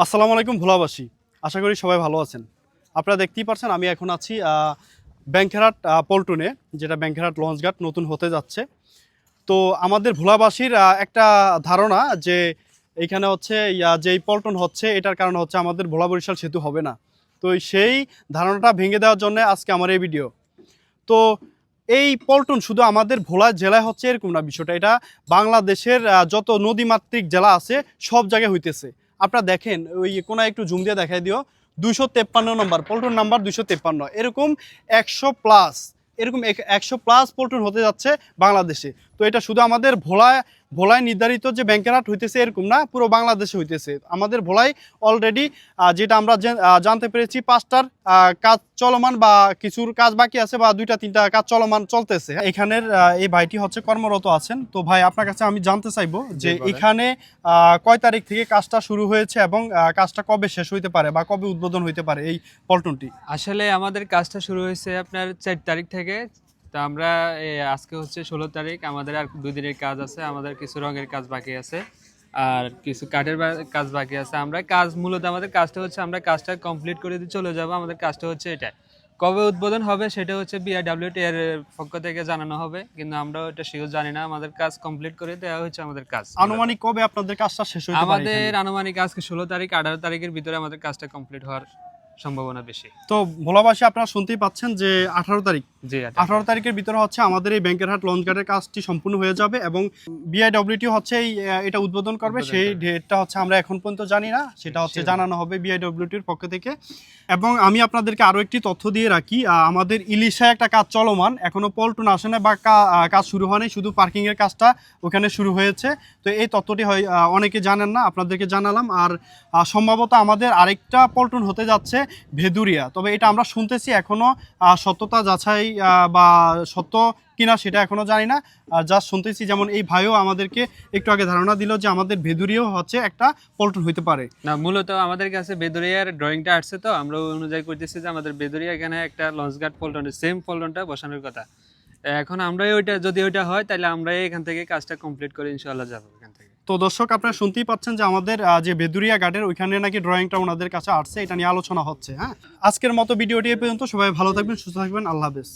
আসসালামু আলাইকুম ভোলাবাসী, আশা করি সবাই ভালো আছেন। আপনারা দেখতেই পাচ্ছেন আমি এখন আছি ব্যাংকেরহাট পল্টনে, যেটা ব্যাংকেরহাট লঞ্চঘাট নতুন হতে যাচ্ছে। তো আমাদের ভোলাবাসীর একটা ধারণা যে এইখানে হচ্ছে যেই পল্টন হচ্ছে এটার কারণে হচ্ছে আমাদের ভোলা বরিশাল সেতু হবে না। তো সেই ধারণাটা ভেঙে দেওয়ার জন্য আজকে আমার এই ভিডিও। তো এই পল্টন শুধু আমাদের ভোলা জেলায় হচ্ছে এরকম না, বিষয়টা এটা বাংলাদেশের যত নদীমাতৃক জেলা আছে সব জায়গায় হইতেছে। আপনারা দেখেন ওই কোনা একটু জুম দিয়ে দেখাই দিও, 253 নম্বর পল্টন নাম্বার 253, এরকম 100+, এরকম 100+ পল্টন হতে যাচ্ছে বাংলাদেশে। তো এটা শুধু আমাদের ভোলায় নির্ধারিত যে ব্যাংকেরহাট হইতেছে এরকম না, পুরো বাংলাদেশে হইতেছে। আমাদের ভোলায় অলরেডি যেটা আমরা জানতে পেরেছি 5টার কাজ চলমান বা কিছুর কাজ বাকি আছে বা 2-3টা কাজ চলমান চলতেছে। এখানের এই ভাইটি হচ্ছে কর্মরত আছেন। তো ভাই আপনার কাছে আমি জানতে চাইবো যে এখানে কয় তারিখ থেকে কাজটা শুরু হয়েছে এবং কাজটা কবে শেষ হইতে পারে বা কবে উদ্বোধন হইতে পারে এই পল্টনটি? আসলে আমাদের কাজটা শুরু হয়েছে আপনার 4 তারিখ থেকে। তা আমরা আজকে হচ্ছে 16 তারিখ, আমাদের আর 2 দিনের কাজ আছে। আমাদের কিছু রঙের কাজ বাকি আছে আর কিছু কাঠের কাজ বাকি আছে। আমরা কাজ মূলত আমাদের কাজটা হচ্ছে আমরা কাজটা কমপ্লিট করে দিয়ে চলে যাব। আমাদের কাজটা হচ্ছে এটা। কবে উদ্বোধন হবে সেটা হচ্ছে বিআরডব্লিউটি এর পক্ষ থেকে জানানো হবে, কিন্তু আমরা ওটা শিওর জানি না। আমাদের কাজ কমপ্লিট করে দেওয়া হচ্ছে আমাদের কাজ। আনুমানিক কবে আপনাদের কাজটা শেষ হইতে পারে? আমাদের আনুমানিক আজকে 16 তারিখ, 18 তারিখের ভিতরে আমাদের কাজটা কমপ্লিট হওয়ার সম্ভাবনা বেশি। তো ভোলাবাসী আপনারা শুনতেই পাচ্ছেন যে 18 তারিখ, জি 18 তারিখের ভিতরে হচ্ছে আমাদের এই ব্যাংকেরহাট লঞ্চঘাটের কাজটি সম্পূর্ণ হয়ে যাবে এবং বিআইডব্লিউটি হচ্ছে এটা উদ্বোধন করবে। সেই ডেটটা হচ্ছে আমরা এখন পর্যন্ত জানি না, সেটা হচ্ছে জানানো হবে বিআইডব্লিউটির পক্ষ থেকে। এবং আমি আপনাদেরকে আরও একটি তথ্য দিয়ে রাখি, আমাদের ইলিশায় একটা কাজ চলমান, এখনও পল্টন আসে না বা কাজ শুরু হয়নি, শুধু পার্কিংয়ের কাজটা ওখানে শুরু হয়েছে। তো এই তথ্যটি হয় অনেকে জানেন না, আপনাদেরকে জানালাম। আর সম্ভবত আমাদের আরেকটা পল্টন হতে যাচ্ছে ভেদুরিয়া, তবে এটা আমরা শুনতেছি, এখনও সত্যতা যাচাই বা সত্য কিনা সেটা এখনো জানি না, জাস্ট শুনতেছি। যেমন এই ভাইও আমাদেরকে একটু আগে ধারণা দিল যে আমাদের ভেদুরিয়াও হচ্ছে একটা পল্টন হইতে পারে। না, মূলত আমাদের কাছে বেদুরিয়ার ড্রয়িংটা আসছে, তো আমরা ওই অনুযায়ী করতেছি যে আমাদের বেদুরিয়া এখানে একটা লঞ্চঘাট পল্টনের সেম পল্টনটা বসানোর কথা। এখন আমরা ওইটা, যদি ওইটা হয় তাহলে আমরা এখান থেকে কাজটা কমপ্লিট করে ইনশাআল্লাহ যাবো এখান থেকে। তো দর্শক আপনারা শুনতেই পাচ্ছেন যে আমাদের যে বেদুরিয়া ঘাটের ওইখানে নাকি ড্রয়িংটা ওনাদের কাছে আসছে, এটা নিয়ে আলোচনা হচ্ছে। হ্যাঁ, আজকের মতো ভিডিওটি এই পর্যন্ত। সবাই ভালো থাকবেন, সুস্থ থাকবেন, আল্লাহ হাফেজ।